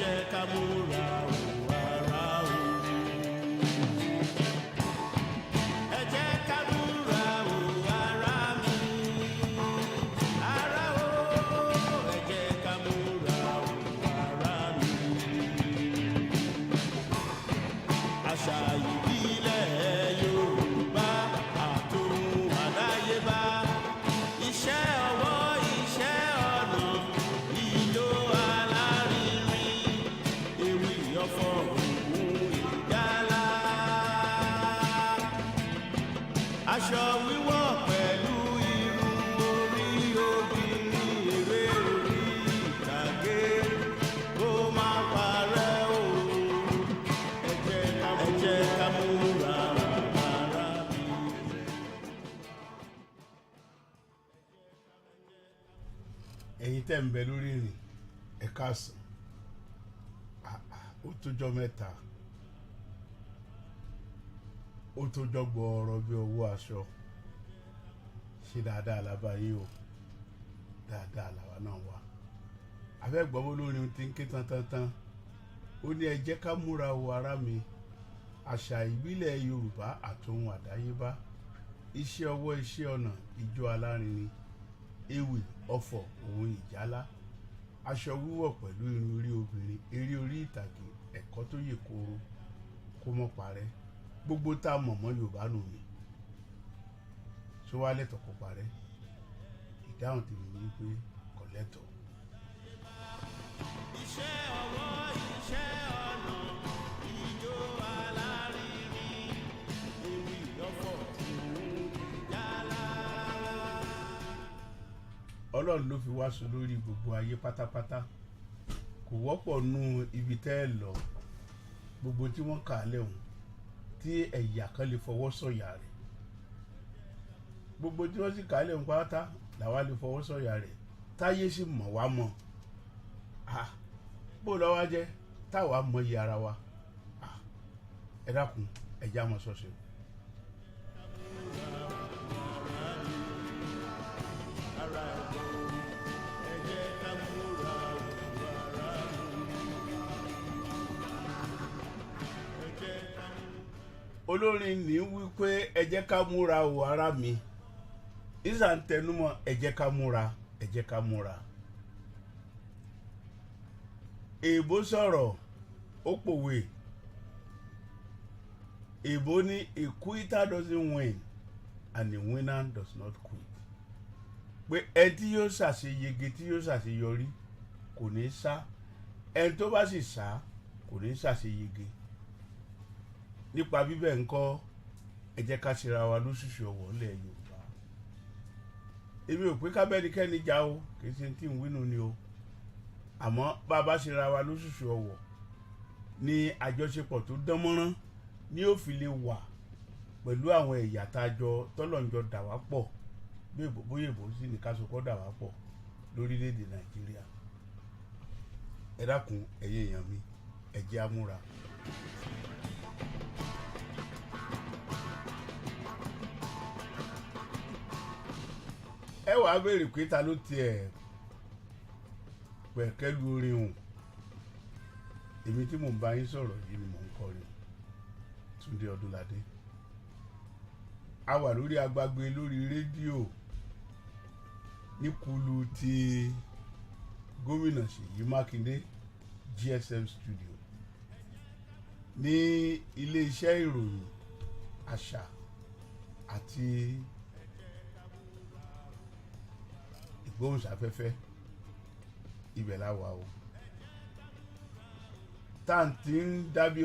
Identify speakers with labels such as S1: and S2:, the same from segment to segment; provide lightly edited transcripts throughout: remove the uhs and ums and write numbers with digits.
S1: jẹ́ ká múra o ara o. Ẹ jẹ́ ká múra o ara mi. Ara o. Ẹ jẹ́ ká múra o ara mi. Àṣà ìbílẹ̀ Yorùbá àtòhun àdáyébá. Iṣẹ́ ọwọ́ iṣẹ́ ọnà ìjó alárinrin ewì ọ̀fọ̀ ògùn ìjálá. Aṣọ wíwọ̀ pẹ̀lú irun orí obìnrin ewé orí ìtàgé kó má parẹ́ o. Ẹ jẹ́ ká múra ara mi.
S2: ẹ̀yin tẹ́ ń bẹ lórí ìrìn ẹ káàsán ó tójọ́ mẹ́ta ó tójọ́ gbọ́ọ̀rọ̀ bí owó aṣọ ṣe dáadáa lábáyé o dáadáa làwa náà wà afẹ́gbọ́n olórin tí ń ké tantantan ó ní ẹ jẹ́ ká múra o ara mi àṣà ìbílẹ̀ Yorùbá àtòhun àdáyébá iṣẹ́ ọwọ́ iṣẹ́ ọnà ìjó alárinrin ewì ọ̀fọ̀ òun ìjálá aṣọ wíwọ̀ pẹ̀lú irun orí obìnrin eré orí ìtàgé ẹ̀kọ́ tó yè kooro kó mọ́ parẹ́ gbogbo tá a mọ̀ mọ́ Yorùbá nù mí tó wá lẹ́tọ̀ọ́ kó parẹ́ ìdáhùn tèmi ní pé kò lẹ́tọ̀ọ́.
S1: Iṣẹ́ ọwọ́ iṣẹ́ ọnà ìjó alárinrin ewì ọ̀fọ̀ òun ìjálá.
S2: Ọlọ́run ló fi wá sọ lórí gbogbo ayé pátápátá kò wọ́pọ̀ nú ibi tẹ́ ẹ lọ gbogbo tí wọ́n kà á lẹ́hùn tí ẹ̀yà kan lè fọwọ́ sọ̀yà rẹ̀ gbogbo tí wọ́n sì kà á lẹ́hùn pátá làwa lè fọwọ́ sọ̀yà rẹ̀ táyé sì mọ̀ wá mọ̀ bó lọ́wọ́ jẹ́ táwa mọ̀ iye ara wa ẹ dákun ẹ já mọ́ sọ́sẹ̀. olórin ní wípé ẹ jẹ́ ká múra o ara mi ìsà ń tẹnumọ́ ẹ jẹ́ ká múra ẹ jẹ́ ká múra. èèbó sọ̀rọ̀ ó pòwe èèbó ní a quitter doesn't win and a winner does not quit pé ẹ tí yóò ṣàṣeyege tí yóò ṣàṣeyọrí kò ní sá ẹ tó bá sì sá kò ní ṣàṣeyege nípa bíbẹ̀ ńkọ́ ẹ jẹ́ ká ṣera wa lóṣùṣù ọ̀wọ̀ ilẹ̀ Yorùbá èmi ò pé kábẹ́nikẹ́ni já o kì í ṣe tí ń wínú ni o àmọ́ bá a bá ṣera wa lóṣùṣù ọ̀wọ̀ ní àjọṣepọ̀ tó dán mọ́rán ní ó fi lè wà pẹ̀lú àwọn ẹ̀yà tá a jọ tọ́lọ̀njọ dà wá pọ̀ bí èbó bóyá èbó sì ní ká sọkọ́ dà wá pọ̀ lórílẹ̀‐èdè Nàìjíríà ẹ dákun ẹ̀yin èèyàn mi ẹ jẹ́ á múra. ẹ wàá béèrè pé ta ló tiẹ̀ pẹ̀kẹ́lu orin hùn èmi tí mò ń bá yín sọ̀rọ̀ yìí ni mò ń kọrin Túndé Ọdúnládé a wà lórí agbágbé lórí rédíò níkulu ti gómìnà Ṣèyí Mákindé GSM studio ní ilé-iṣẹ́ ìròyìn àṣà àti ìgbóhùnsáfẹ́fẹ́ ibẹ̀ la wà o tá à ń ti ń dá bí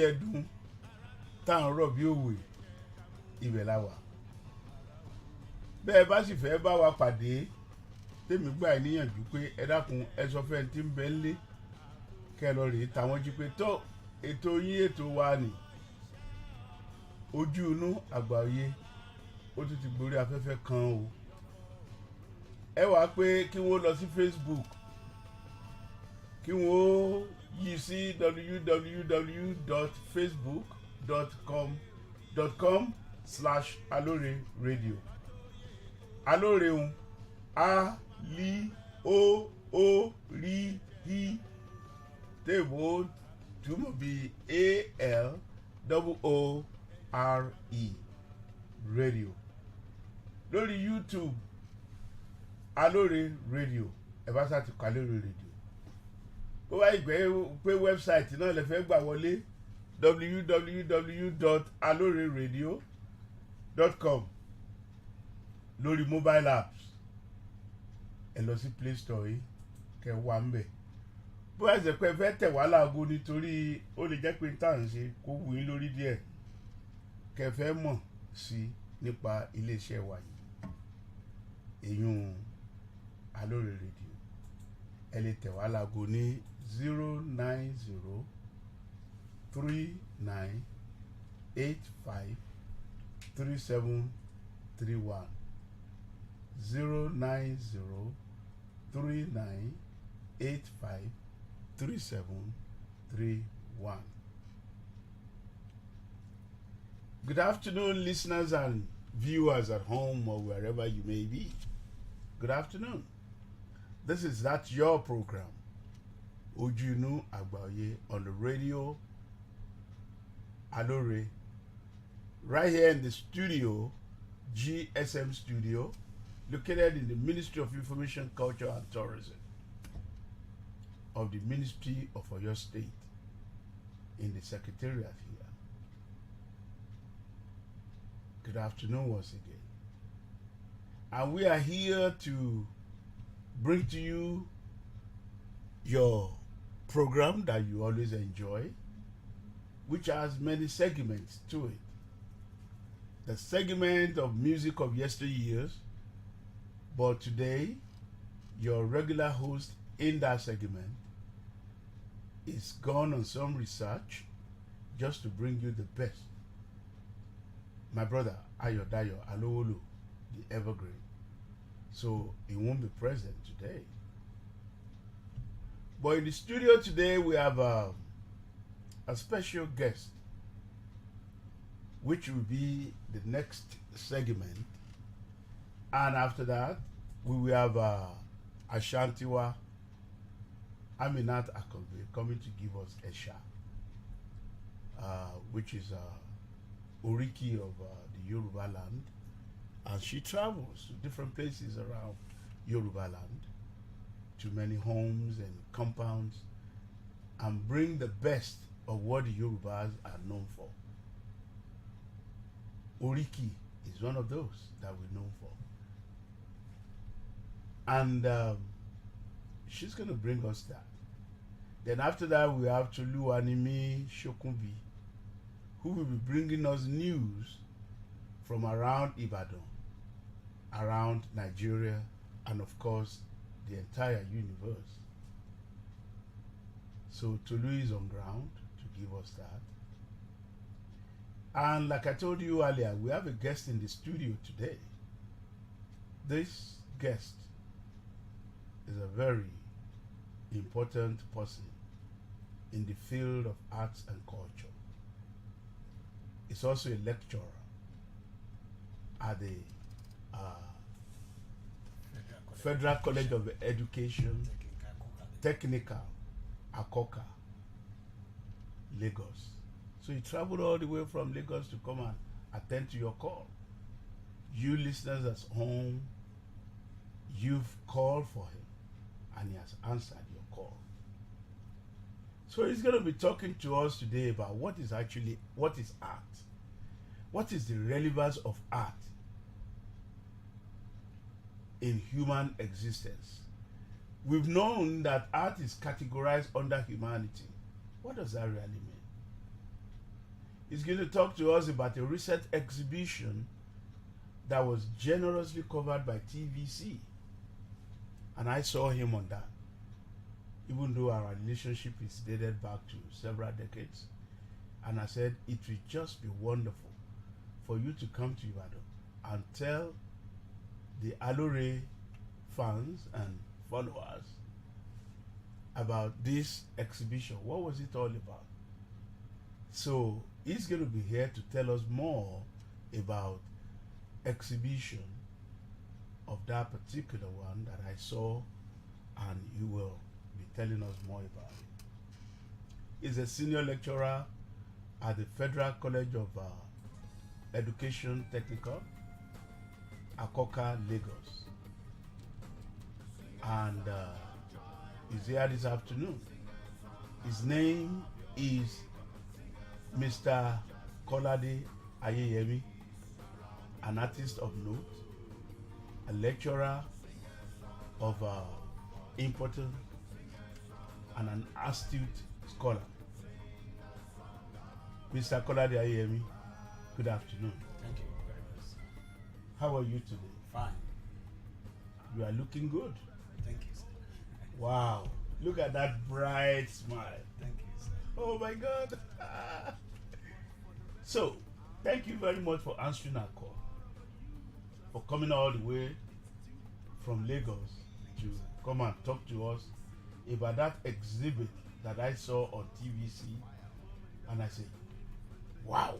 S2: ẹdun tá à ń rọ̀ bí òwe ibẹ̀ la wà bẹ́ẹ̀ bá sì fẹ́ bá wa pàdé tèmi gbà níyànjú pé ẹ dákun ẹ sọ fẹ́ tí ń bẹ ńlé kẹ́ lọ rèé táwọn jí pé tó ètò yín ètò wa nì ojú inú àgbà òye ó tún ti gborí afẹ́fẹ́ kan o ẹ wàá pé kí wọ́n lọ sí Facebook kí wọ́n yí sí www.facebook.com/Aloore radio Aloore un A-L-O-O-R-E téèbó túmọ̀ bí ALOORE radio. Lórí YouTube Aloore radio ẹ bá sá ti kọ Aloore radio. Bó wá ìgbẹ́ pé wẹ́bsáìtì náà lè fẹ́ gbà wọlé www.aloreradio.com. Lórí mobile apps ẹ lọ sí Play Store yìí kẹ wá ń bẹ̀. Bó wá ṣe pé fẹ́ tẹ̀ wá láago nítorí ó lè jẹ́ pé tá à ń ṣe kó wù yín lórí díẹ̀ kẹ fẹ́ mọ̀ sí nípa iléeṣẹ́ wa yìí èyún Aloore radio ẹ lè tẹ̀ wá láago ní 09039853731 09039853731. Good afternoon, listeners and viewers at home or wherever you may be. Good afternoon. This is That's Your Program, Ojunu Agbaye, on the radio, Aloore, right here in the studio, GSM studio, located in the Ministry of Information, Culture and Tourism of the Ministry of Oyo State, in the Secretariat here. Good afternoon once again. And we are here to bring to you your program that you always enjoy, which has many segments to it. The segment of music of yesteryears, but today, your regular host in that segment is gone on some research just to bring you the best. My brother, Ayodayo Aloore, the evergreen. So he won't be present today. But in the studio today, we have a special guest, which will be the next segment. And after that, we will have Ashantiwa Aminat Akobe coming to give us Esha, which is Oriki of the Yoruba land. And she travels to different places around Yoruba land, to many homes and compounds, and bring the best of what the Yorubas are known for. Oriki is one of those that we're known for. And she's going to bring us that. Then after that, we have Tolu Animi Shokunbi, who will be bringing us news from around Ibadan, around Nigeria, and of course, the entire universe. So Tolu is on ground to give us that. And like I told you earlier, we have a guest in the studio today. This guest is a very important person in the field of arts and culture. He's also a lecturer at the Federal College of Education, Technical, Akoka, Lagos. So he traveled all the way from Lagos to come and attend to your call. You listeners at home, you've called for him and he has answered your call. So he's going to be talking to us today about what is art? What is the relevance of art in human existence? We've known that art is categorized under humanity. What does that really mean? He's going to talk to us about a recent exhibition that was generously covered by TVC. And I saw him on that. Even though our relationship is dated back to several decades. And I said, it will just be wonderful for you to come to Ibadan and tell the Aloore fans and followers about this exhibition. What was it all about? So he's going to be here to tell us more about exhibition of that particular one that I saw, and he will be telling us more about it. is a senior lecturer at the Federal College of Education Technical, Akoka, Lagos. And he's here this afternoon. His name is Mr. Kolade Ayeyemi, an artist of note, a lecturer of importance, and an astute scholar. Mr. Kolade Ayeyemi, good afternoon.
S3: Thank you very much.
S2: How are you today?
S3: Fine.
S2: You are looking good.
S3: Thank you, sir.
S2: Wow. Look at that bright smile.
S3: Thank you, sir.
S2: Oh my God. So, thank you very much for answering our call, for coming all the way from Lagos to come and talk to us about that exhibit that I saw on TVC. And I said, wow.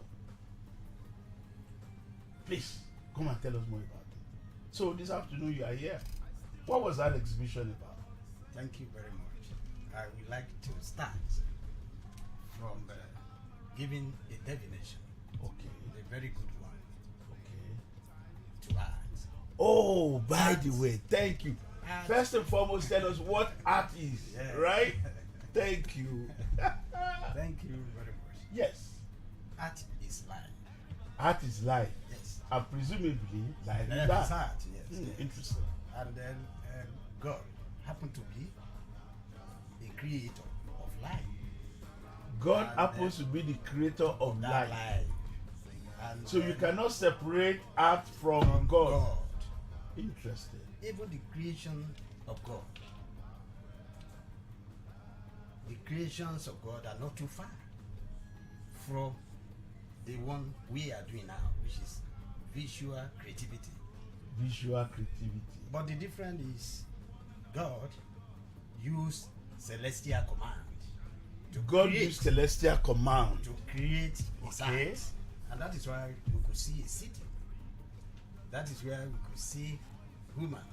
S2: Please, come and tell us more about it. So this afternoon you are here. What was that exhibition about?
S3: Thank you very much. I would like to start from giving a definition,
S2: Okay.
S3: a very good one,
S2: Okay.
S3: to art.
S2: Oh, by the way, thank you.
S3: Art.
S2: First and foremost, tell us what art is,
S3: Yes.
S2: right? Thank you.
S3: Thank you very much.
S2: Yes,
S3: Art is life.
S2: art is life,
S3: Yes.
S2: and presumably life is
S3: Life is
S2: art.
S3: art, yes. yes.
S2: Interesting.
S3: And then God happened to be the creator of life.
S2: God
S3: And
S2: happens to be the creator of
S3: That
S2: life.
S3: And
S2: So you
S3: then
S2: cannot separate art from God. Interesting.
S3: Even the creation of God. The creations of God are not too far from the one we are doing now, which is visual creativity.
S2: Visual creativity.
S3: But the difference is God used celestial command to
S2: God
S3: create,
S2: used celestial command.
S3: to create his
S2: Okay.
S3: art. And that is why we could see a city. That is where we could see human.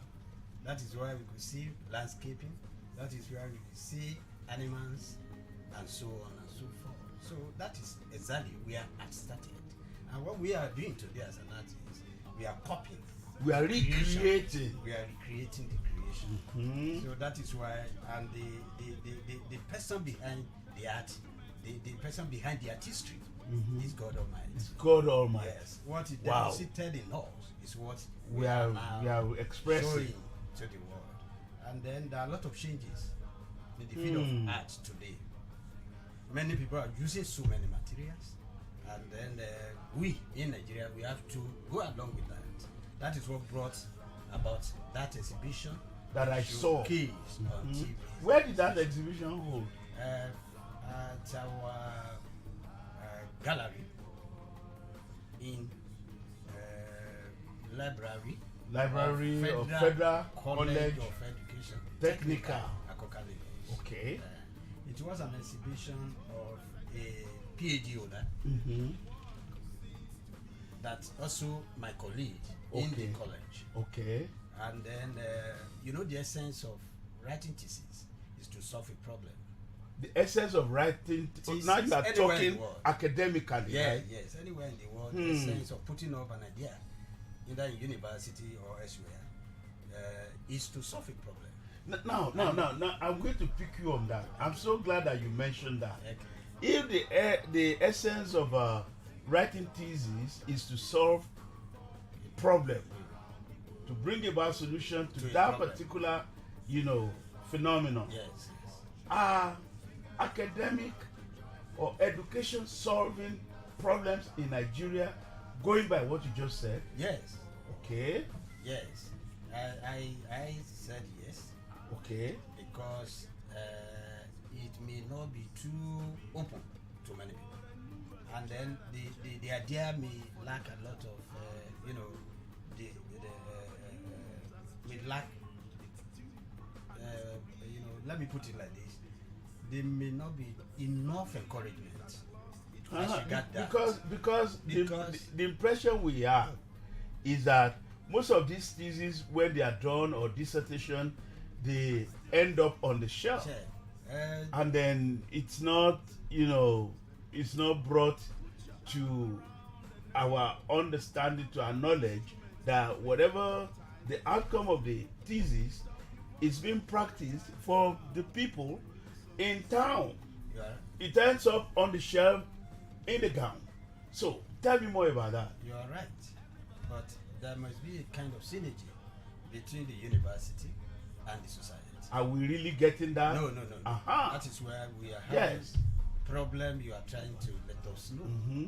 S3: That is why we could see landscaping. That is where we could see animals and so on and so forth. So that is exactly where art started. And what we are doing today as an artist is we are copying.
S2: We are
S3: creation.
S2: recreating.
S3: We are recreating the creation.
S2: Mhm.
S3: So that is why, and the person behind the art, the person behind the artistry is God Almighty.
S2: It's God Almighty.
S3: Yes. What He
S2: Wow.
S3: deposited in us is what
S2: We are
S3: now
S2: expressing.
S3: showing to the world. And then there are a lot of changes in the field of art today. Many people are using so many materials, and then we in Nigeria we have to go along with that. That is what brought about that exhibition
S2: That I saw.
S3: showcase on TV.
S2: Where did that exhibition hold?
S3: At our gallery in
S2: Library of Federal College
S3: of Education
S2: Technical.
S3: Akoka, Lagos.
S2: Okay.
S3: It was an exhibition of a PhD holder
S2: Mm-hmm.
S3: that also my colleague in the
S2: Okay.
S3: college.
S2: Okay.
S3: And then you know the essence of writing thesis is to solve a problem.
S2: The essence of writing.
S3: Thesis
S2: Now you are
S3: anywhere in
S2: talking
S3: the world.
S2: academically,
S3: Yeah,
S2: right?
S3: yes, anywhere in the world, the essence of putting up an idea, either in university or elsewhere, is to solve a problem.
S2: Now, I'm going to pick you on that. I'm so glad that you mentioned that.
S3: Okay.
S2: If the essence of writing thesis is to solve a problem, to bring about solution to
S3: To a
S2: that
S3: problem.
S2: particular, phenomenon,
S3: Yes,
S2: are academic or education solving problems in Nigeria going by what you just said?
S3: yes,
S2: Okay.
S3: yes. I said yes
S2: Okay.
S3: because it may not be too open to many people, and then the idea may lack a lot of may lack let me put it like this: there may not be enough encouragement as regard that.
S2: Because
S3: Because-
S2: the impression we have is that most of these theses, when they are done or dissertation, they end up on the shelf.
S3: Sure.
S2: and then it's not, it's not brought to our understanding, to our knowledge, that whatever the outcome of the thesis is being practiced for the people in town.
S3: You are,
S2: It ends up on the shelf in the gown. So tell me more about that.
S3: you are right. But there must be a kind of synergy between the university and the society.
S2: Are we really getting that?
S3: No.
S2: Aha.
S3: That is where we are having
S2: Yes.
S3: problem you are trying to let us know.
S2: Mm-hmm.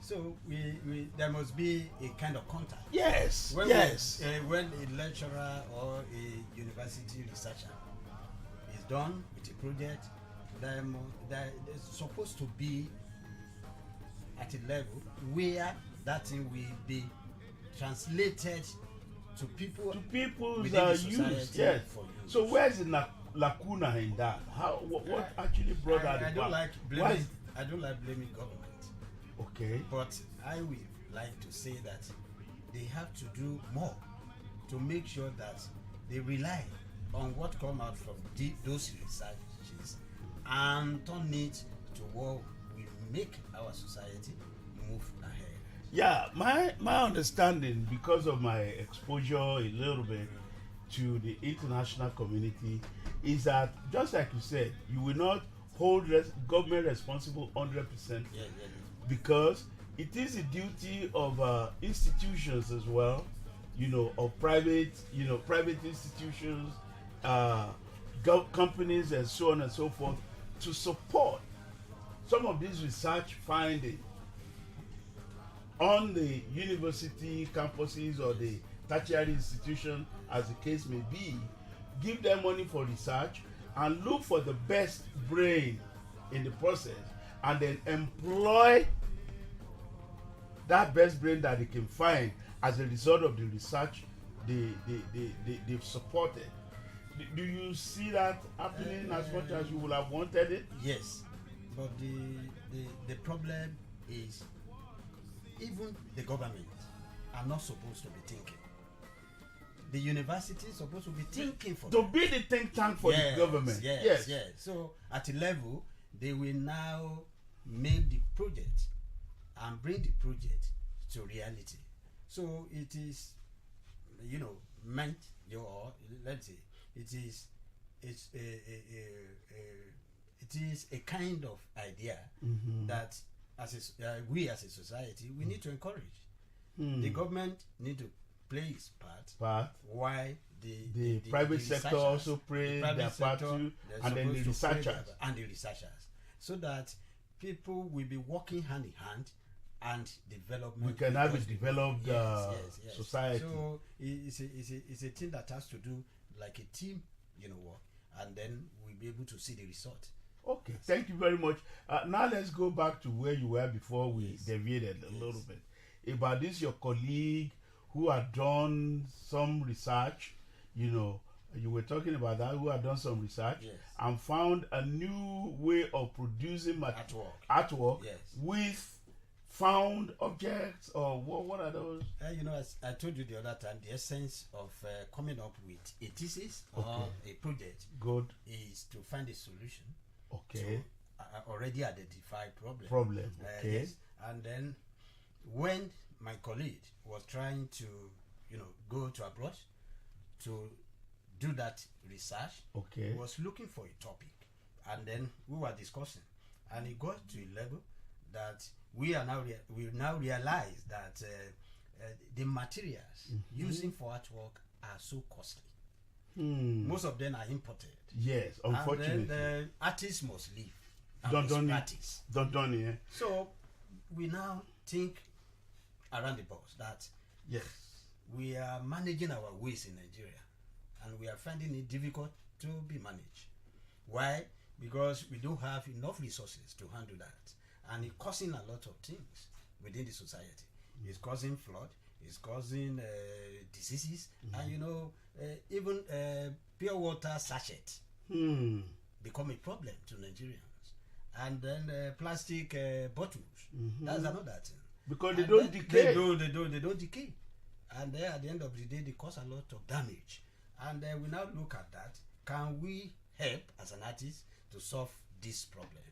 S3: So we there must be a kind of contact.
S2: Yes.
S3: When
S2: Yes.
S3: when a lecturer or a university researcher is done with a project, there is supposed to be at a level where that thing will be translated to people.
S2: To people's
S3: within the
S2: use.
S3: society
S2: Yes.
S3: for use.
S2: So where's the lacuna in that? How? What actually brought that
S3: I don't
S2: about?
S3: like
S2: Why
S3: blaming.
S2: is-
S3: I don't like blaming government.
S2: Okay.
S3: But I would like to say that they have to do more to make sure that they rely on what come out from those researches and turn it to what will make our society move ahead.
S2: Yeah, my understanding, because of my exposure a little bit to the international community, is that just like you said, you will not hold government responsible 100%,
S3: Yeah.
S2: because it is the duty of institutions as well, of private institutions, companies, and so on and so forth, to support some of these research findings on the university campuses or the tertiary institution, as the case may be. Give them money for research and look for the best brain in the process, and then employ that best brain that they can find as a result of the research they've supported. Do you see that happening as much as you would have wanted it?
S3: Yes, but the problem is even the government are not supposed to be thinking. The university is supposed to be thinking for
S2: To
S3: them.
S2: be the think tank for the government.
S3: Yes. So at a level, they will now make the project and bring the project to reality. So it is, meant let's say it is a kind of idea that we as a society we need to encourage. The government need to play its part. Why
S2: the private sector also play their part too, and then the
S3: researchers, so that people will be working hand in hand and development.
S2: We can have a developed society.
S3: So it's a thing that has to do like a team, work, and then we'll be able to see the result.
S2: Okay, thank you very much. Now let's go back to where you were before we deviated a little bit. About this, your colleague who had done some research, you were talking about that, who had done some research and found a new way of producing artwork
S3: Yes.
S2: with found objects, or what are those?
S3: As I told you the other time, the essence of coming up with a thesis or a project
S2: Good.
S3: is to find a solution
S2: Okay.
S3: to already identified problem.
S2: Okay.
S3: Yes. And then when my colleague was trying to, go to abroad to do that research,
S2: Okay.
S3: he was looking for a topic, and then we were discussing, and he got to a level that we now realize that the materials using for artwork are so costly. Most of them are imported.
S2: Yes, unfortunately.
S3: And then the artists must live.
S2: Don't
S3: practice.
S2: yeah.
S3: So we now think around the box that
S2: Yes.
S3: we are managing our waste in Nigeria, and we are finding it difficult to be managed. Why? Because we don't have enough resources to handle that, and it's causing a lot of things within the society. It's causing flood, it's causing diseases, and even pure water sachet become a problem to Nigerians, and then plastic bottles. That's another thing.
S2: Because they don't decay.
S3: They don't decay, and then at the end of the day, they cause a lot of damage. And we now look at that. Can we help as an artist to solve this problem.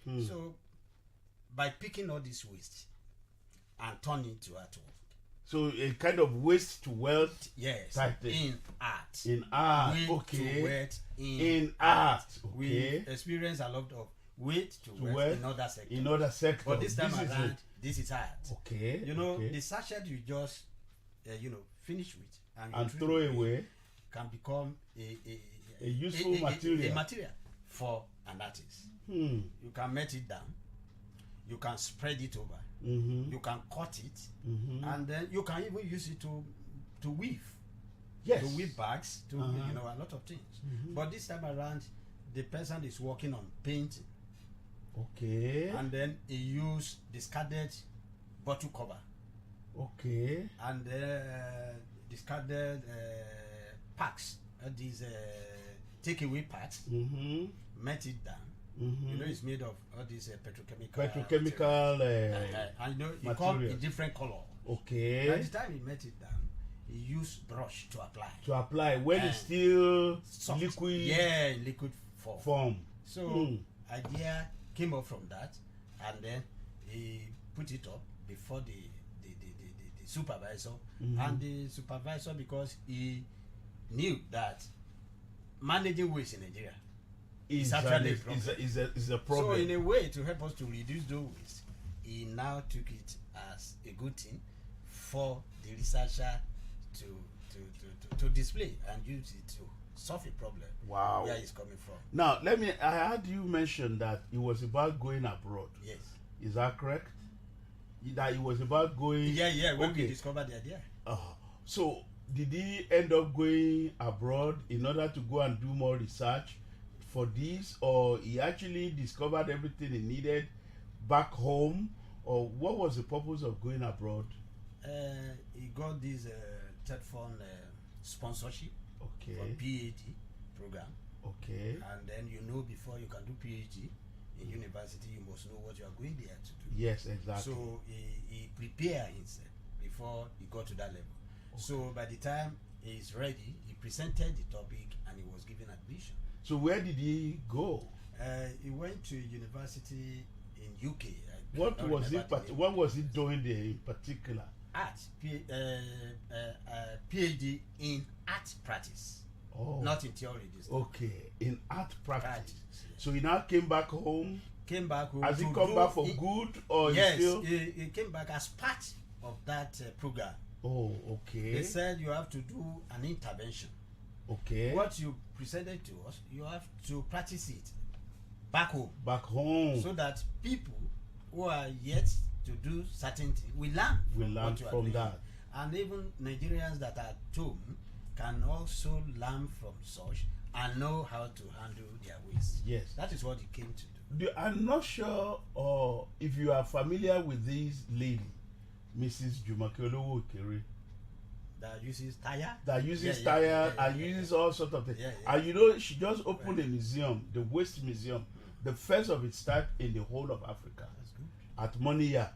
S2: Hmm.
S3: So by picking all this waste and turning it to artwork.
S2: So a kind of waste to wealth
S3: Yes,
S2: type thing.
S3: in art.
S2: In art,
S3: Weight
S2: okay.
S3: to wealth
S2: In art, okay.
S3: We experience a lot of weight to
S2: wealth
S3: wealth in other sectors.
S2: In other sectors.
S3: But this time
S2: is
S3: around,
S2: it.
S3: this is art.
S2: Okay.
S3: You know,
S2: okay.
S3: the sachet you just, finish with
S2: and throw away
S3: can become
S2: a useful material.
S3: A material for an artist.
S2: Hmm.
S3: You can melt it down. You can spread it over.
S2: Mm-hmm.
S3: You can cut it,
S2: Mm-hmm.
S3: and then you can even use it to weave.
S2: Yes.
S3: To weave bags, to
S2: Uh-huh.
S3: a lot of things.
S2: Mhm.
S3: But this time around, the person is working on painting,
S2: Okay.
S3: and then he used discarded bottle cover
S2: Okay.
S3: and discarded packs, these takeaway packs,
S2: Mm-hmm.
S3: melt it down.
S2: Mm-hmm.
S3: You know, it's made of all these petrochemical.
S2: Petrochemical.
S3: and you know, it comes
S2: materials.
S3: in different color. By
S2: Okay.
S3: the time he melt it down, he used brush to apply.
S2: To apply when it's
S3: And
S2: still
S3: Soft.
S2: liquid
S3: Yeah, in liquid form.
S2: form.
S3: So
S2: Hmm.
S3: idea came up from that, and then he put it up before the supervisor,
S2: Mhm.
S3: and the supervisor, because he knew that managing waste in Nigeria
S2: Is
S3: actually a
S2: is
S3: problem.
S2: is a problem.
S3: So in a way, to help us to reduce those waste, he now took it as a good thing for the researcher to display and use it to solve a problem.
S2: Wow.
S3: Where it's coming from.
S2: Now, I heard you mention that it was about going abroad.
S3: Yes.
S2: Is that correct? That it was about going.
S3: Yeah. When we
S2: Okay.
S3: discovered the idea.
S2: So, did he end up going abroad in order to go and do more research for this, or he actually discovered everything he needed back home, or what was the purpose of going abroad?
S3: He got this third fund sponsorship for
S2: Okay.
S3: PhD program,
S2: Okay.
S3: and then before you can do PhD in university, you must know what you are going there to do.
S2: Yes, exactly.
S3: So he prepared himself before he got to that level. So by the time he's ready, he presented the topic and he was given admission.
S2: So where did he go?
S3: He went to university in UK. I
S2: What
S3: cannot
S2: was he?
S3: remember the name.
S2: What was he doing there in particular?
S3: Art, PhD in art practice,
S2: Oh,
S3: not in theory. This time.
S2: okay. In art practice.
S3: Practice, yes.
S2: So he now came back home.
S3: Came back home.
S2: Has he
S3: to
S2: come
S3: do-
S2: back for good, or he
S3: Yes,
S2: still?
S3: he came back as part of that program.
S2: Oh,
S3: They
S2: okay.
S3: said you have to do an intervention.
S2: Okay.
S3: What you presented to us, you have to practice it back home,
S2: Back home.
S3: so that people who are yet to do certain things will learn.
S2: We
S3: from
S2: learn
S3: what you are
S2: from
S3: doing.
S2: that.
S3: And even Nigerians that are at home can also learn from such and know how to handle their waste.
S2: Yes.
S3: That is what he came to do.
S2: I'm not sure if you are familiar with this lady, Mrs. Jumoke Olowo Okere,
S3: That uses tire.
S2: that uses
S3: Yeah,
S2: tire
S3: yeah, yeah,
S2: and
S3: yeah,
S2: uses all sorts of things.
S3: Yeah, yeah.
S2: And you know, she just opened a museum, the Waste Museum, the first of its type in the whole of Africa,
S3: That's good.
S2: at Moniya.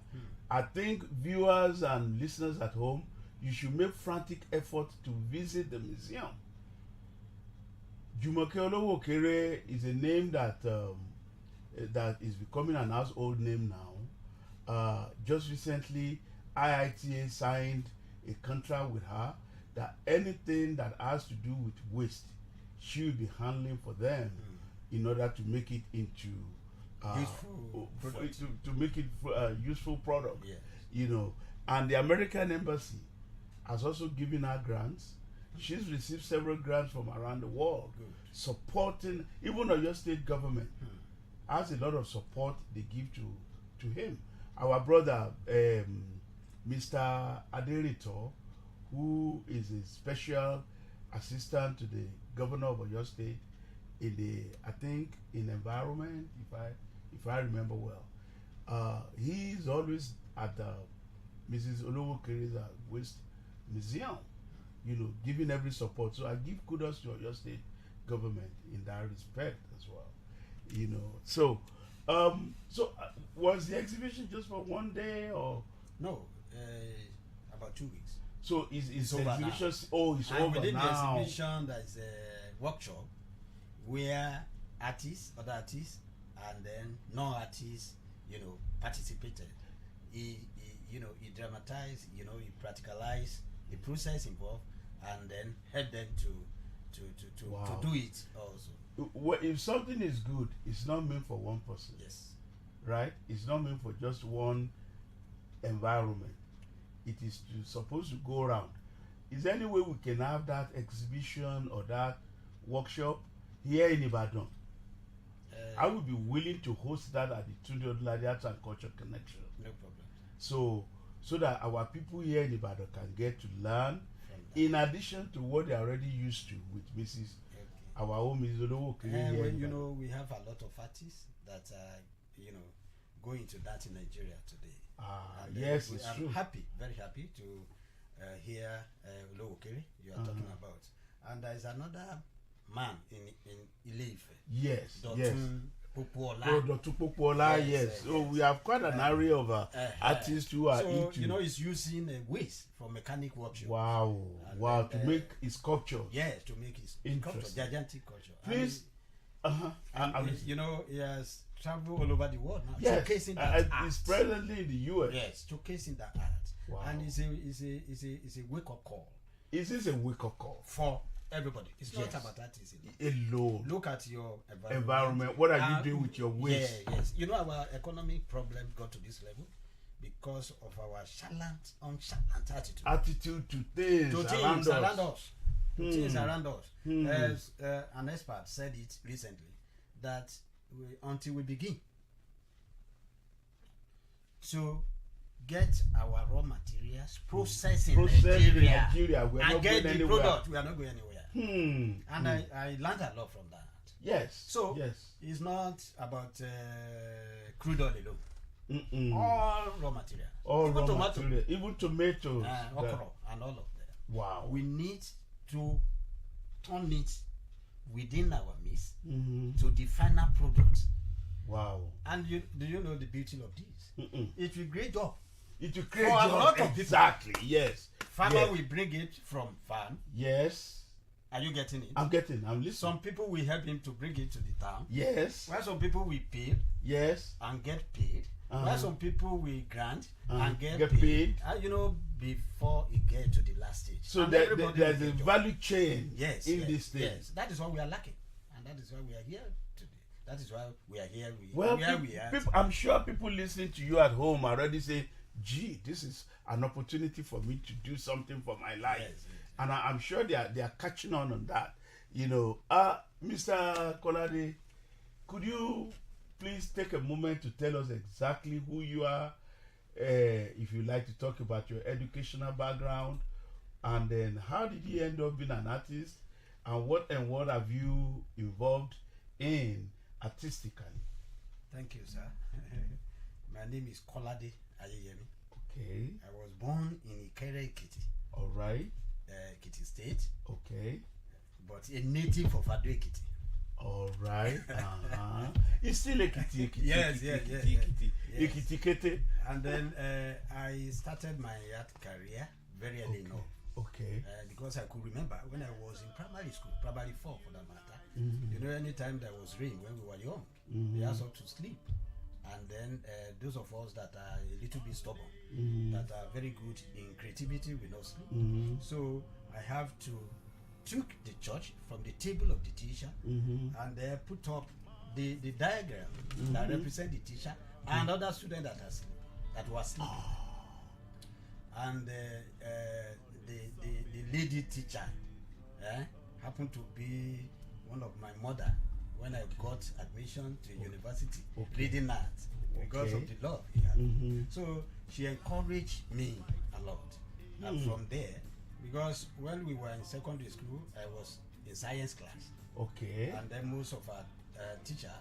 S2: I think viewers and listeners at home, you should make frantic effort to visit the museum. Jumoke Olowo Okere is a name that that is becoming an household name now. Just recently, IITA signed a contract with her that anything that has to do with waste, she will be handling for them in order to make it into
S3: Useful product.
S2: to make it useful product.
S3: Yeah.
S2: You know, and the American embassy has also given her grants. She's received several grants from around the world,
S3: Good.
S2: supporting even your state government has a lot of support they give to him. Our brother, Mr. Aderito, who is a special assistant to the governor of Oyo State in I think in environment, if I remember well, he is always at the Mrs. Olowo Okere's Waste Museum, you know, giving every support. So I give kudos to Oyo State government in that respect as well, you know. So, was the exhibition just for one day, or
S3: No, about 2 weeks.
S2: so is
S3: over
S2: exhibition?
S3: now.
S2: Oh, it's
S3: And
S2: over
S3: within the
S2: now.
S3: exhibition, there is a workshop where other artists, and then non-artists, participated. He dramatized, he practicalized the process involved, and then helped them to do it also.
S2: If something is good, it's not meant for one person.
S3: Yes.
S2: Right? It's not meant for just one environment. It is supposed to go around. Is there any way we can have that exhibition or that workshop here in Ibadan? I would be willing to host that at the Tunde Odunlade Arts and Culture Connection.
S3: No problem.
S2: So that our people here in Ibadan can get to learn, in addition to what they're already used to with Mrs. Our own Mrs. Aloore.
S3: We have a lot of artists that are, going to that in Nigeria today.
S2: Yes, it's true.
S3: I'm happy, very happy to hear Aloore you are talking about. And there is another man in Ile-Ife.
S2: Yes,
S3: Dotun Popola.
S2: Dotun Popola, yes. So we have quite an array of artists who are into.
S3: He's using a waste from mechanic workshop.
S2: Wow, to make his sculpture.
S3: Yes, to make his sculpture, gigantic culture.
S2: Please.
S3: He has traveled all over the world now,
S2: yes,
S3: showcasing that art.
S2: He's presently in the US.
S3: Yes, showcasing that art.
S2: Wow.
S3: And it's a wake-up call.
S2: Is this a wake-up call?
S3: For everybody. It's not about artists
S2: alone.
S3: Look at your
S2: environment. What are you doing with your waste?
S3: Yes. Our economic problem got to this level because of our nonchalant attitude.
S2: Attitude to things around us.
S3: Things around us. As an expert said it recently, that until we begin to get our raw materials processed in Nigeria and get the product, we are not going anywhere. And I learned a lot from that.
S2: Yes.
S3: So it's not about crude oil alone. All raw materials.
S2: Even tomato. Even tomatoes.
S3: Okra and all of them.
S2: Wow.
S3: We need to turn it within our midst to the final product.
S2: Wow.
S3: And do you know the beauty of this? It will create job.
S2: It will create job. Exactly. Yes.
S3: Farmer will bring it from farm.
S2: Yes.
S3: Are you getting it?
S2: I'm listening.
S3: Some people will help him to bring it to the town.
S2: Yes.
S3: While some people will pay.
S2: Yes.
S3: And get paid. While some people will grant and get
S2: paid.
S3: Before it gets to the last stage.
S2: So there's a value chain in this thing.
S3: Yes. That is what we are lacking. And that is why we are here today. That is why we are here. We are.
S2: I'm sure people listening to you at home already say, gee, this is an opportunity for me to do something for my life. Yes. And I'm sure they are catching on that. Mr. Kolade, could you please take a moment to tell us exactly who you are, if you like to talk about your educational background, and then how did you end up being an artist, and what have you involved in artistically?
S3: Thank you, sir. My name is Kolade Ayeyemi.
S2: Okay.
S3: I was born in Ikere, Ekiti.
S2: All right.
S3: Ekiti State.
S2: Okay.
S3: But a native of Ado Ekiti.
S2: All right. It's still Ekiti.
S3: Yes.
S2: Ekiti Kete.
S3: And then I started my art career very early enough.
S2: Okay.
S3: Because I could remember when I was in primary school, primary 4 for that matter. Anytime there was rain when we were young, we asked us to sleep. And then those of us that are a little bit stubborn, that are very good in creativity, will not sleep. So I have to took the church from the table of the teacher and put up the diagram that represent the teacher and other students that were sleeping. And the lady teacher happened to be one of my mother when I got admission to university reading art because of the love he had. So she encouraged me a lot. And from there, because when we were in secondary school, I was in science class.
S2: Okay.
S3: And then most of our teachers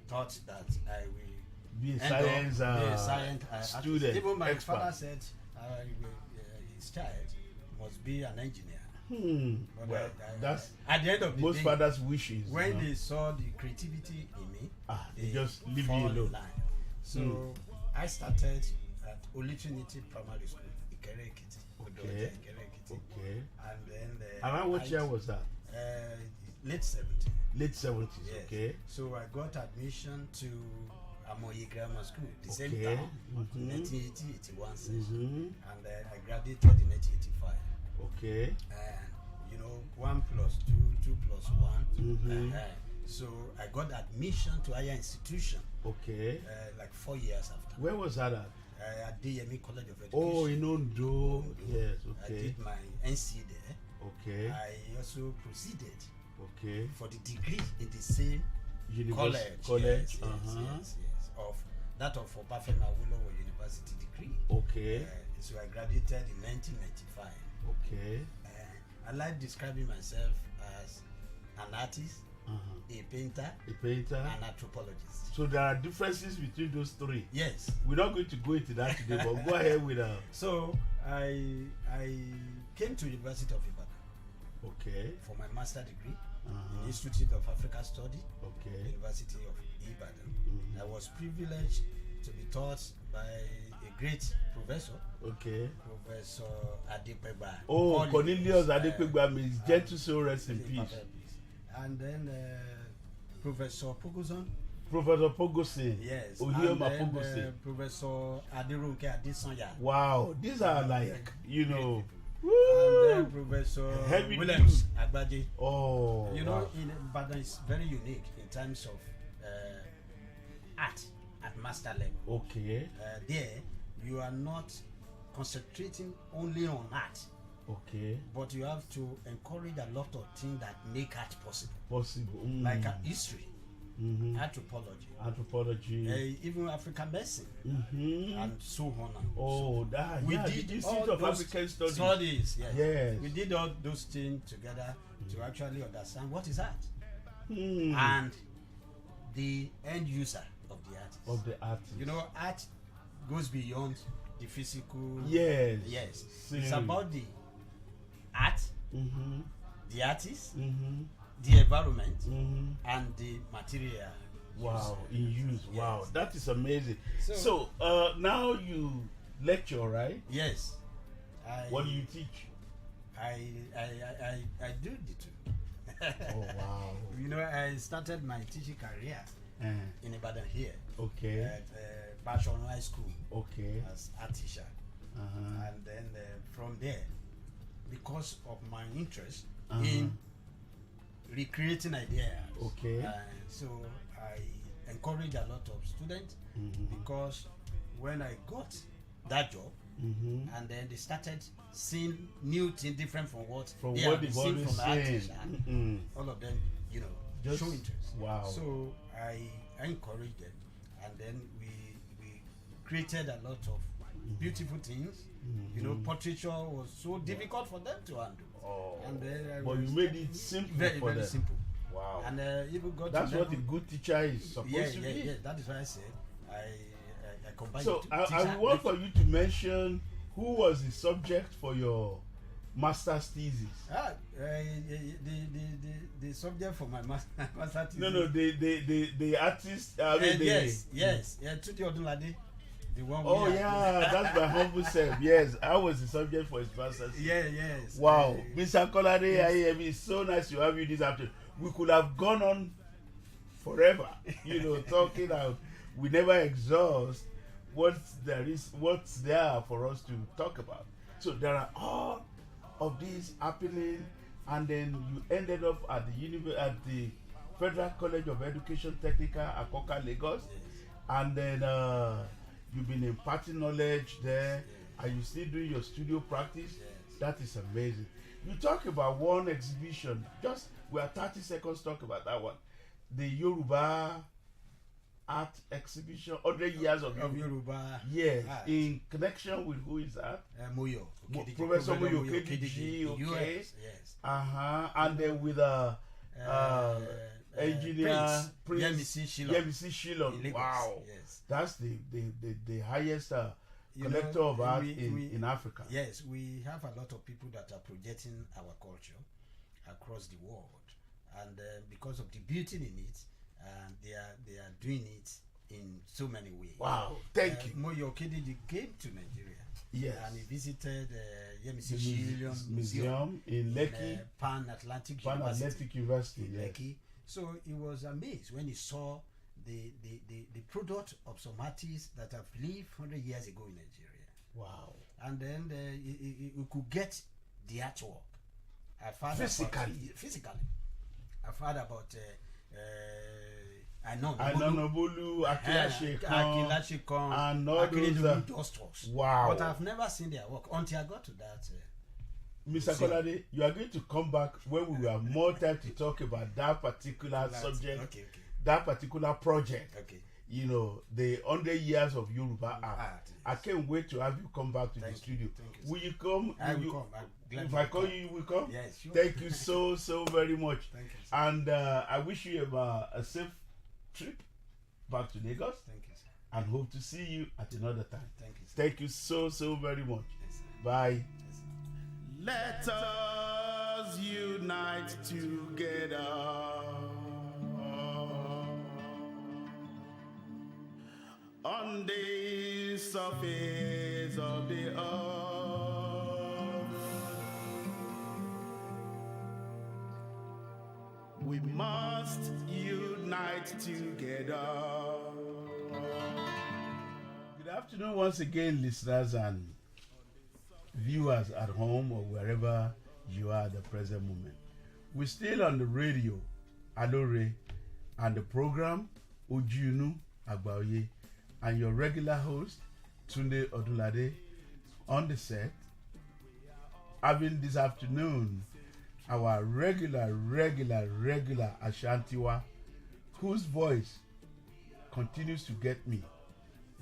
S3: thought that I will
S2: be a science student.
S3: Even my father said his child must be an engineer.
S2: Well, that's
S3: at the end of the
S2: most
S3: day,
S2: fathers' wishes.
S3: When they saw the creativity in me,
S2: they just leave you alone.
S3: So I started at Holy Trinity Primary School, Ikere Ekiti.
S2: Okay.
S3: And then
S2: around what year was that?
S3: Late 70s.
S2: Late 70s.
S3: Yes.
S2: Okay.
S3: So I got admission to Amoye Grammar School, the same
S2: Okay.
S3: town,
S2: Mhm.
S3: 1980-81 session,
S2: Mhm.
S3: and then I graduated in 1985.
S2: Okay.
S3: And you know, 1 plus 2, 2 plus 1.
S2: Mhm.
S3: So I got admission to higher institution
S2: Okay.
S3: like 4 years after.
S2: Where was that at?
S3: At DME College of Education.
S2: Oh, in Ondo.
S3: Ondo.
S2: Yes.
S3: I
S2: Okay.
S3: did my NC there.
S2: Okay.
S3: I also proceeded
S2: Okay.
S3: for the degree in the same
S2: College.
S3: Yes,
S2: Uh-huh.
S3: yes. Of that of Obafemi Awolowo University degree.
S2: Okay.
S3: So I graduated in 1995.
S2: Okay.
S3: I like describing myself as an artist,
S2: Uh-huh.
S3: a painter,
S2: A painter.
S3: an anthropologist.
S2: So there are differences between those three.
S3: Yes.
S2: We're not going to go into that today, but go ahead with
S3: So I came to University of Ibadan
S2: Okay.
S3: for my master degree
S2: Uh-huh.
S3: in Institute of African Study,
S2: Okay.
S3: University of Ibadan.
S2: Mhm.
S3: I was privileged to be taught by a great professor,
S2: Okay.
S3: Professor Adepegba.
S2: Oh, Cornelius Adepegba, may his gentle soul rest in
S3: Perfect
S2: peace.
S3: peace. And then Professor Pogoson.
S2: Professor Pogosin.
S3: Yes.
S2: Ohioma
S3: And then,
S2: Pogosin.
S3: Professor Aderonke Adesanya.
S2: Wow, these are like, you know,
S3: And then
S2: woo!
S3: Professor
S2: Heavy
S3: Williams Agbaje.
S2: Oh,
S3: You know,
S2: wow.
S3: in Ibadan is very unique in terms of art at master level.
S2: Okay.
S3: There, you are not concentrating only on art,
S2: Okay.
S3: but you have to encourage a lot of things that make art possible,
S2: Possible.
S3: like history,
S2: Mm-hmm.
S3: anthropology,
S2: Anthropology.
S3: even African medicine,
S2: Mm-hmm.
S3: and so on. And
S2: Oh, that.
S3: we
S2: Yeah,
S3: did
S2: the
S3: all
S2: Institute of
S3: those
S2: African Studies.
S3: studies. Yes.
S2: Yes.
S3: We did all those things together to actually understand what is art
S2: Hmm.
S3: and the end user of the artist.
S2: Of the artist.
S3: You know, art goes beyond the physical.
S2: Yes.
S3: Yes.
S2: Same.
S3: It's about the art,
S2: Mm-hmm.
S3: the artist,
S2: Mm-hmm.
S3: the environment,
S2: Mm-hmm.
S3: and the material.
S2: Wow, in use.
S3: Yes.
S2: Wow, that is amazing.
S3: So-
S2: So, now you lecture, right?
S3: Yes.
S2: What do you teach?
S3: I do the two.
S2: Oh, wow.
S3: You know, I started my teaching career in Ibadan here
S2: Okay.
S3: at Bashorun High School
S2: Okay.
S3: as art teacher.
S2: Uh-huh.
S3: And then from there, because of my interest
S2: Uh-huh.
S3: in recreating ideas,
S2: Okay.
S3: so I encourage a lot of students
S2: Mhm.
S3: because when I got that job,
S2: Mm-hmm.
S3: and then they started seeing new things different from what
S2: From
S3: they
S2: what
S3: have been
S2: they've
S3: seeing
S2: always
S3: from the art
S2: seen.
S3: teacher.
S2: Mm-mm.
S3: All of them, you know,
S2: Just-
S3: show interest.
S2: wow.
S3: So I encouraged them, and then we created a lot of beautiful things. You know, portraiture was so difficult for them to handle.
S2: Oh.
S3: And then I
S2: But
S3: was
S2: you made it simple
S3: very
S2: for
S3: very
S2: them.
S3: simple.
S2: Wow.
S3: And even got
S2: That's
S3: to
S2: what a
S3: level-
S2: good teacher is supposed to be.
S3: yeah. That is why I said I combined.
S2: So
S3: the two.
S2: I
S3: Teacher
S2: want
S3: with-
S2: for you to mention who was the subject for your master's thesis.
S3: The subject for my master thesis.
S2: No, the artist. I mean,
S3: yes. Tuti Odunlade, the one.
S2: Oh
S3: we are-
S2: yeah, that's my humble self. Yes, I was the subject for his master's. thesis.
S3: Yes.
S2: Wow, Mr. Kolade, it's so nice to have you this afternoon. We could have gone on forever, talking out. We never exhaust what's there for us to talk about. So there are all of these happening, and then you ended up at the Federal College of Education Technical, Akoka, Lagos, and then you've been imparting knowledge there. Are you still doing your studio practice?
S3: Yes.
S2: That is amazing. You talk about one exhibition. We are 30 seconds talk about that one. The Yoruba art exhibition, 100 years of
S3: Yoruba.
S2: Yes,
S3: art.
S2: in connection with who is that?
S3: Moyo.
S2: Professor Moyo Okediji, okay.
S3: Yes.
S2: And then with engineer Prince
S3: Yemisi Shilon.
S2: Yemisi
S3: In Lagos,
S2: Wow,
S3: yes.
S2: that's the highest
S3: You
S2: collector
S3: know,
S2: of art
S3: we-
S2: in Africa.
S3: Yes, we have a lot of people that are projecting our culture across the world, and because of the beauty in it, they are doing it in so many ways.
S2: Wow, thank you.
S3: Moyo Okediji came to Nigeria.
S2: Yes.
S3: And he visited Yemisi
S2: The
S3: Shilon
S2: museum in Lekki,
S3: Pan Atlantic
S2: Pan Atlantic University.
S3: in
S2: Yes.
S3: Lekki. So he was amazed when he saw the product of some artists that have lived 100 years ago in Nigeria.
S2: Wow.
S3: And then he could get the artwork. Physically. I've heard about
S2: Anonobolu,
S3: Akilachikan,
S2: and all those
S3: Dostros.
S2: Wow.
S3: But I've never seen their work until I got to that.
S2: Mr. Kolade, you are going to come back when we will have more time to talk about that particular subject,
S3: okay.
S2: that particular project.
S3: Okay.
S2: You know, the 100 years of Yoruba art.
S3: Yes.
S2: I can't wait to have you come back to the studio.
S3: Thank you,
S2: Will you come?
S3: I will come.
S2: If I call you, you will come?
S3: Yes, sure.
S2: Thank you so very much.
S3: Thank you, sir.
S2: And I wish you a safe trip back to Lagos.
S3: Thank you, sir.
S2: And hope to see you at another time.
S3: Thank you, sir.
S2: Thank you so very much.
S3: Yes, sir.
S2: Bye.
S1: Let us unite together on the surface of the earth. We must unite together.
S2: Good afternoon once again, listeners and viewers at home or wherever you are at the present moment. We're still on the radio, Aloore, and the program Ojunu Agbaoye, and your regular host, Tunde Odunlade, on the set, having this afternoon our regular Ashantiwa, whose voice continues to get me.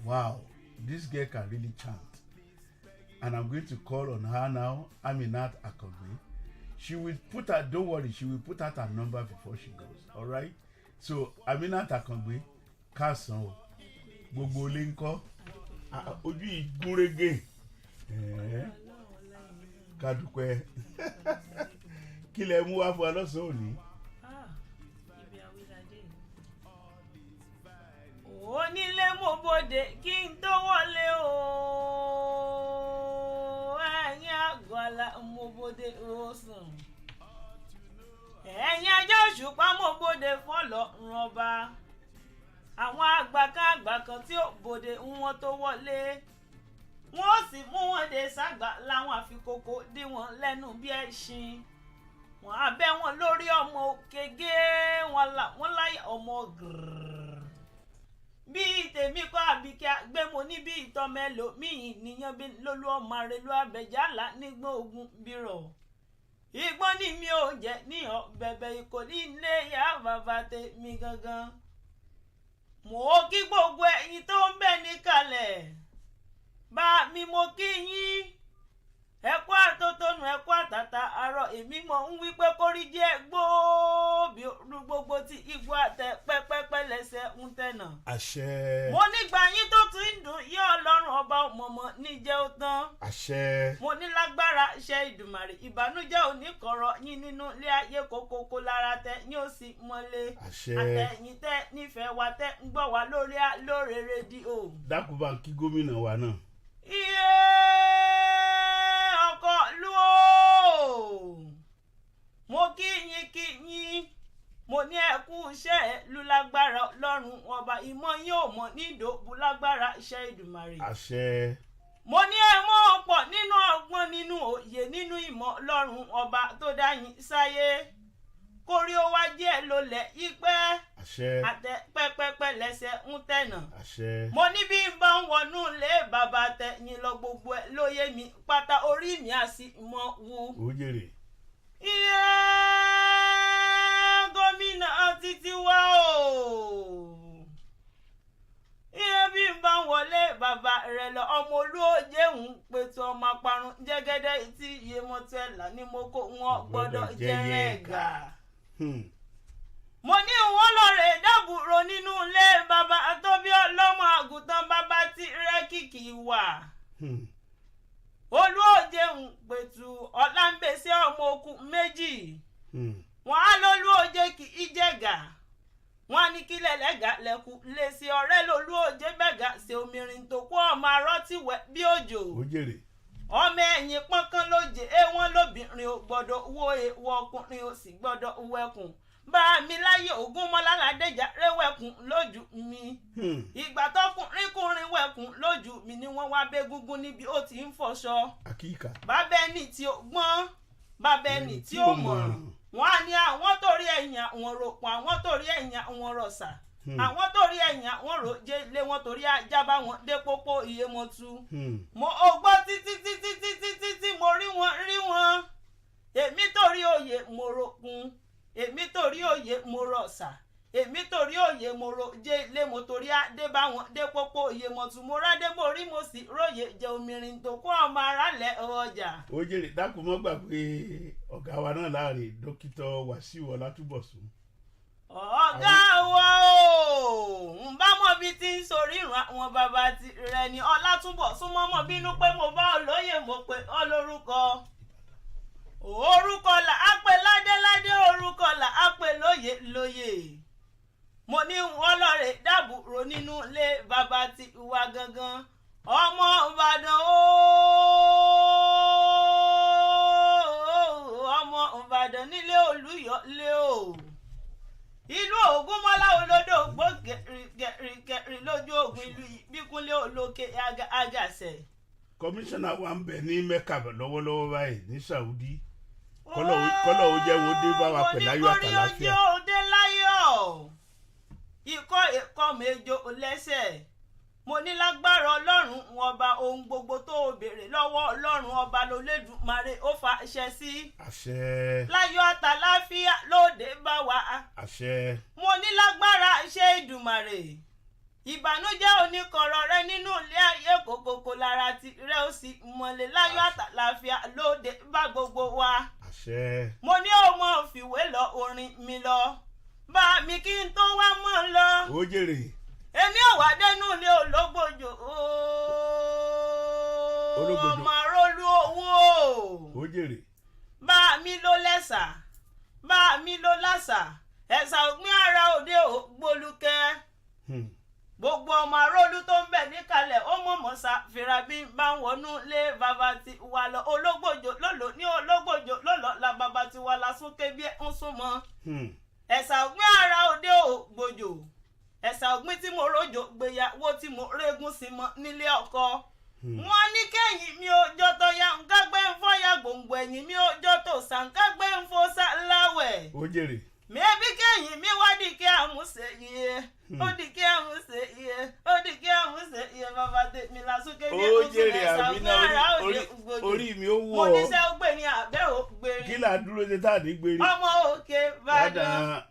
S2: Wow, this girl can really chant. And I'm going to call on her now, Aminat Akogbe. She will put her, don't worry, she will put out her number before she goes, all right? So, Aminat Akogbe, Kasan, gbogbo ilé ńkọ́, ojú ìgúnrégé, ká dúpẹ́. Kí lẹ mú wá fún wa lọ́sàn-án òní?
S4: Ibi àwílàdé. Onílé mo bòde kí n tó wọlé o. Ẹ̀yin àgbàlá mo bòde òsùn. Ẹ̀yin ajá òṣùpá mo bòde fọ́lọ́run ọba. Àwọn àgbà kan tí ó bòde wọn tó wọlé. Wọ́n sì mú wọn dé ságbà láwọn àfikòkò dí wọn lẹ́nu bí ẹṣin. Wọ́n á bẹ́ wọn lórí ọmọ òkègé, wọ́n láyà ọmọ gírrrr. Bí tèmi kọ́ àbíkẹ́ gbé mo ní bí ìtọ́ mẹ́lò míì níyàn bí lólú ọmọ àrèlú àbẹ̀jálà nígbọ́n ogun bírọ̀. Ìgbọ́n ní mi ò jẹ́ níhàn bẹ̀bẹ̀ ìkò ní ilé ìyá bàbá tèmi gangan. Mo kí gbogbo ẹ̀yin tó ń bẹ níkàlẹ̀. Bá mi mo kí yín. Ẹ̀kọ́ àtótónu ẹ̀kọ́ àtàtà àárọ̀ èmi mọ̀ ń wí pé kórí jẹ́ gbòóbì gbogbo tí igbó àtẹ pẹ́pẹ́pẹ́ lẹ́sẹ̀ ń tẹ̀nà.
S2: Àṣẹ.
S4: Mo nígbà yín tó tún ń dùn yí Ọlọ́run ọba mọ̀mọ́ níjẹ́ ó tán.
S2: Àṣẹ.
S4: Mo ní lágbára iṣẹ́ Ìdùmarè ìbànújẹ́ oníkọ̀rọ̀ yín nínú ilé ayé kókókó lára tẹ yín ó sì mọ́lé.
S2: Àṣẹ.
S4: Àtẹ̀yìn tẹ nífẹ̀ẹ́ wa tẹ ń gbọ́ wa lórí Aloore rédíò.
S2: Dákúbà kí gómìnà wa náà.
S4: Iye ọkọ lu o. Mo kí yín mo ní ẹkú iṣẹ́ ìlú lágbára Ọlọ́run ọba ìmọ̀ yín ò mọ̀ ní ìdòbù lágbára iṣẹ́ Ìdùmarè.
S2: Àṣẹ.
S4: Mo ní ẹ mọ̀ ọ̀pọ̀ nínú ọgbọ́n nínú òye nínú ìmọ̀ Ọlọ́run ọba tó dá yín sáyé. Kórí ó wá jẹ́ lólẹ̀ yípẹ́.
S2: Àṣẹ.
S4: Àtẹ pẹ́pẹ́pẹ́ lẹ́sẹ̀ ń tẹ̀nà.
S2: Àṣẹ.
S4: Mo ní bí n bá ń wọnú ilé bàbá tẹ̀yìn lọ gbogbo ẹ̀ lóye mi pátá orí mi á sì mọ wu.
S2: Ó jèrè.
S4: Iye gómìnà títí wá o. Iye bí n bá ń wọlé bàbá rẹ̀ lọ ọmọ olóòjé ń pètò ọmọ aparun jẹ́gẹ́dẹ́ tí iye mọ́tò ẹ̀ là ní mo kó wọn gbọ́dọ̀ jẹ́ ẹ̀gà. Mo ní wọ́n lọ rè dábùrò nínú ilé bàbá tó bí ọlọ́mọ àgùntàn bàbá tí rẹ́kìkì wà. Olúòjé ń pètù ọ̀làǹbẹ̀sí ọmọ okùn méjì. Wọ́n á lólúòjé kì í jẹ̀gà. Wọ́n á ní kí lẹ́lẹ́gà lẹ́kù lè ṣe ọ̀rẹ́ lólúòjé bẹ̀gà ṣe omirin tó kó ọmọ arọ́tì wẹ̀ bí òjò.
S2: Ó jèrè.
S4: Ọmọ ẹ̀yìn pọ́nkán lóje wọ́n lóbìnrin ò gbọ́dọ̀ wo èèwọ̀ ọkùnrin ò sì gbọ́dọ̀ wẹkùn. bá mi láyé Ògúnmọ́lá Ládéjà rẹ́wẹ̀kùn lójú mi. Ìgbà tọkùnrin wẹ̀kùn lójú mi ni wọ́n wá bégúngún níbi ó ti ń fọṣọ.
S2: Àkíkà.
S4: Bàbá ẹni tí ó gbọ́n, bàbá ẹni tí ó mọ̀ràn. Wọ́n á ní àwọn torí ẹ̀yìn àwọn ròpọ̀, àwọn torí ẹ̀yìn àwọn rọ̀ṣà. Àwọn torí ẹ̀yìn àwọn ròjé lé wọn torí ajá bá wọn dé pópó iye wọn tú. Mo ò gbọ́ títí mo rí wọn. Èmi torí òye mo ròkun. Èmi torí òye mo rọ̀ṣà. Èmi torí òye mo ròjé lé mo torí adé bá wọn dé pópó iye wọn tú. Mo rádé mo rí mo sì róye jẹ omirin tó kó ọmọ aráàlẹ̀ ọjà.
S2: Ó jèrè dákun mọ́ gbà pé ọ̀gá wa náà láàrin dókítà Wàsíù Ọlátúbọ̀sún.
S4: Ọ̀gá wa o ń bá mọ̀ bí tí ń sorí ìran àwọn bàbá rẹ̀ ní Ọlátúbọ̀sún mọ́mọ́ bínú pé mo bá olóyè mo pé ọlórúkọ. Orúkọ là á pè ládéládé, orúkọ là á pè lóyè. Mo ní wọ́n lọ́ọ̀rẹ́ dábùrò nínú ilé bàbá ti wá gangan. Ọmọ Ìbàdàn ọmọ Ìbàdàn nílé Olúyọ̀lé o. Ìlú Ògúnmọ́lá olódò gbó gẹ̀rì lójú ogun ìlú Bíkúnlé Olókè Àgàṣẹ.
S2: Kọmíṣánná wa ń bẹ ní Mẹ́kà lọ́wọ́lọ́wọ́ báyìí ní Saudi. Kọ́lọ̀ ó jẹ́ wo dé bá wa pẹ̀lú ayọ̀ àtàlàáfíà.
S4: Mo ní kórí ojú òde láyọ̀. Ikọ́ méjò lẹ́sẹ̀. Mo ní lágbára Ọlọ́run ọba ohun gbogbo tó o béèrè lọ́wọ́ Ọlọ́run ọba lolódùmarè ó fa àṣẹ sí.
S2: Àṣẹ.
S4: Láyọ̀ àtàlàáfíà lóde bá wa.
S2: Àṣẹ.
S4: Mo ní lágbára iṣẹ́ Ìdùmarè. Ìbànújẹ́ oníkọ̀rọ̀ rẹ nínú ilé ayé kòkòkò lára ti rẹ ó sì mọ̀lẹ́ láyọ̀ àtàlàáfíà lóde bá gbogbo wa.
S2: Àṣẹ.
S4: Mo ní ọmọ fìwé lọ orin mi lọ. Bá mi kí n tó wá mọ́ lọ.
S2: Ó jèrè.
S4: Èmi ò wá dénú ilé ológbòjò. Ọmọ arólú owó.
S2: Ó jèrè.
S4: Bá mi ló lẹ́sà. Bá mi ló lásà. Ẹ̀sà ògbín ara òde ògbólúkẹ́. Gbogbo ọmọ arólú tó ń bẹ níkàlẹ̀ ó mọ̀mọ́ sa fìrà bí bá ń wọnú lé bàbá ti wà lọ. Ológbòjò lọ́lọ́ ní ológbòjò lọ́lọ́ la bàbá ti wà lásún kébí ń súnmọ́. Ẹ̀sà ògbín ara òde ògbòjò. Ẹ̀sà ògbín tí mo rojò gbéyàwó tí mo régún sí mọ́ nílé ọkọ. Wọ́n ní kẹ́yìn mi ò jọ tó ya nǹkan gbé ń fọ́ ya gbòǹgbò ẹ̀yìn mi ò jọ tó sàǹkà gbé ń fọ́ láwẹ̀.
S2: Ó jèrè.
S4: Mẹ́bí kẹ́yìn mi wá di kí àmúṣe yẹ. Ó di kí àmúṣe yẹ. Ó di kí àmúṣe yẹ bàbá tèmi lásùkè bí
S2: Ó
S4: ẹ̀kún
S2: jèrè
S4: ẹ̀sà
S2: àbí
S4: ògbín
S2: náà
S4: ara òde ògbòjò.
S2: orí mi ó wọ̀.
S4: Mo níṣẹ́ ó gbé ní àbẹ́ ògbérin.
S2: Kí là dúró ṣe tá à ní gbérí.
S4: Ọmọ Òkè Ìbàdàn.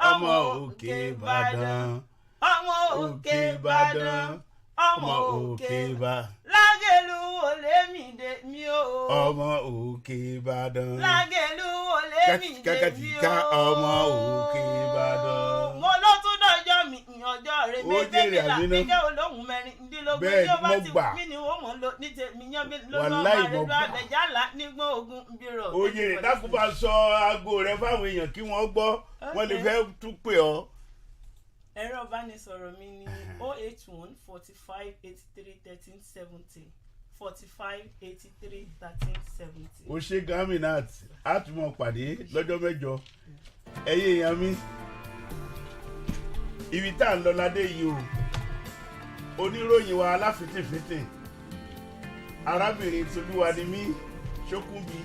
S2: Ọmọ Òkè Ìbàdàn.
S4: Ọmọ Òkè Ìbàdàn. Ọmọ Òkè
S2: Ìbàdàn.
S4: Lágẹ̀lú olè mi dé mi o.
S2: Ọmọ Òkè Ìbàdàn.
S4: Lágẹ̀lú olè mi dé mi o.
S2: Kàkàtìkà ọmọ Òkè Ìbàdàn.
S4: Mo ló tún dọjọ́ mi ọjọ́ rẹ̀ mi
S2: jèrè
S4: bébí là
S2: àbí náà.
S4: gbígbé olóhùn mẹ́rìndínlógún
S2: Bẹ́ẹ̀
S4: tí ó bá
S2: mo
S4: ti
S2: gbà.
S4: wù mí ni wọ́n mọ̀ lọ ní tèmi yan mi lọ́nà
S2: Wàláì mo
S4: àrèlú
S2: gbà.
S4: àbẹ̀jálà nígbọ́n ogun bírọ̀.
S2: Ó jèrè dákun bá sọ aago rẹ fáwọn èèyàn kí wọ́n gbọ́ wọ́n lè fẹ́ tún pè ọ́.
S4: Ẹ̀rọ ìbánisọ̀rọ̀ mi ni 081 45 83 13 70 45 83 13 70.
S2: Ó ṣe Gaminat á tún mọ̀ pàdé lọ́jọ́ mẹ́jọ. Ẹ̀yin èèyàn mi ibi tá à ń lọ ládé yìí o oníròyìn wa aláfitìfitì arábìnrin Tolúwanímí Ṣókúnbí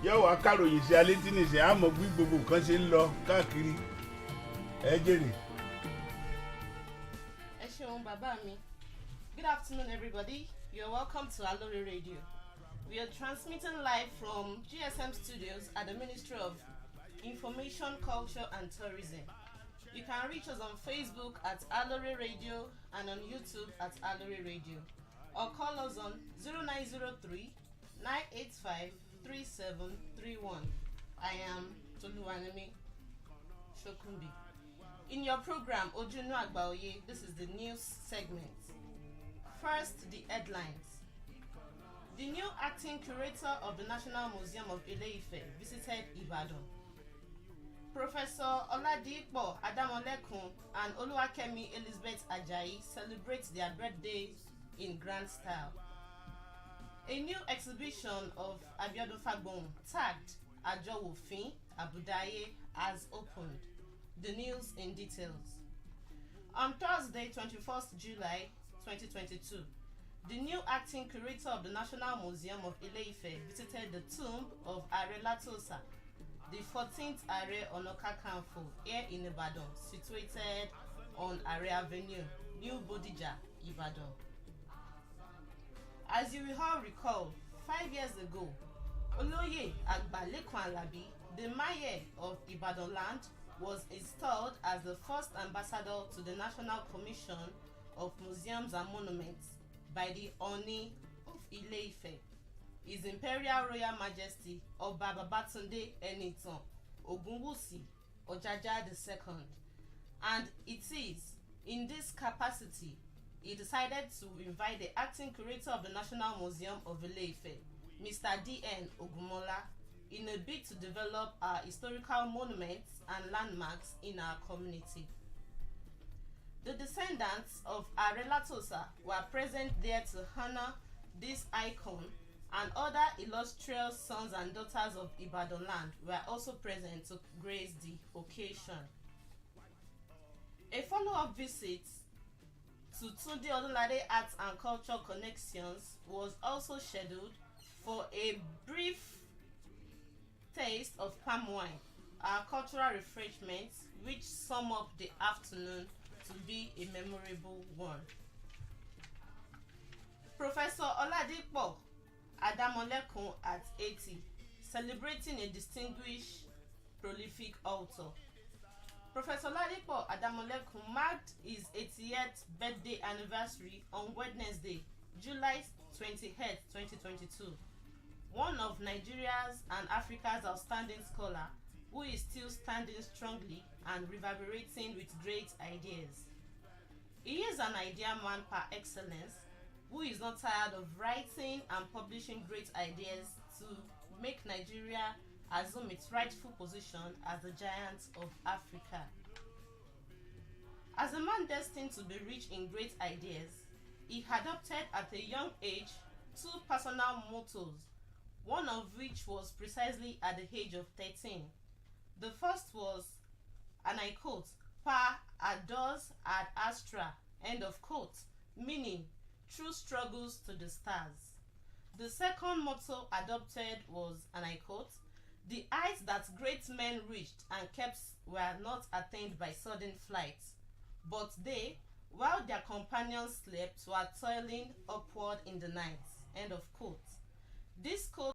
S2: yóò wá káròyìn sí alẹ́ tí nìṣẹ́ àmọ́ bí gbogbo nǹkan ṣe ń lọ káàkiri ẹ jèrè.
S5: Baba mi. Good afternoon, everybody. You're welcome to Aloore Radio. We are transmitting live from GSM Studios at the Ministry of Information, Culture and Tourism. You can reach us on Facebook at Aloore Radio and on YouTube at Aloore Radio. Or call us on 0903 985 3731. I am Toluwanimi Shokunbi. In your program, Ojunu Agbaoye, this is the news segment. First, the headlines. The new acting curator of the National Museum of Ile-Ife visited Ibadan. Professor Oladipo Adamolekun and Oluwakemi Elizabeth Ajayi celebrate their birthdays in grand style. A new exhibition of Abiodun Fagbon tagged Ajowofin, Abudaye, has opened. The news in details. On Thursday, 21st July 2022, the new acting curator of the National Museum of Ile-Ife visited the tomb of Are Latosa, the 14th Are Ona Kakanfo, here in Ibadan, situated on Are Avenue, New Bodija, Ibadan. As you will all recall, 5 years ago, Oloye Agbalekun Alabi, the mayor of Ibadan land, was installed as the first ambassador to the National Commission of Museums and Monuments by the Oni of Ile-Ife, His Imperial Royal Majesty Oba Babatunde Enitan Ogunwusi Ojaja II, and it is in this capacity he decided to invite the acting curator of the National Museum of Ile-Ife, Mr. D.N. Ogumola, in a bid to develop our historical monuments and landmarks in our community. The descendants of Are Latosa were present there to honor this icon, and other illustrious sons and daughters of Ibadan land were also present to grace the occasion. A follow-up visit to Tunde Odunlade Arts and Culture Connections was also scheduled for a brief taste of palm wine, our cultural refreshments, which sum up the afternoon to be a memorable one. Professor Oladipo Adamolekun at 80, celebrating a distinguished, prolific author. Professor Oladipo Adamolekun marked his 80th birthday anniversary on Wednesday, July 28, 2022. One of Nigeria's and Africa's outstanding scholar who is still standing strongly and reverberating with great ideas. He is an idea man par excellence who is not tired of writing and publishing great ideas to make Nigeria assume its rightful position as the giant of Africa. As a man destined to be rich in great ideas, he adopted at a young age 2 personal mottos, one of which was precisely at the age of 13. The first was, and I quote, "Pa adores ad astra," end of quote, meaning true struggles to the stars. The second motto adopted was, and I quote, "The heights that great men reached and kept were not attained by sudden flight, but they, while their companions slept, were toiling upward in the night," end of quote. This quote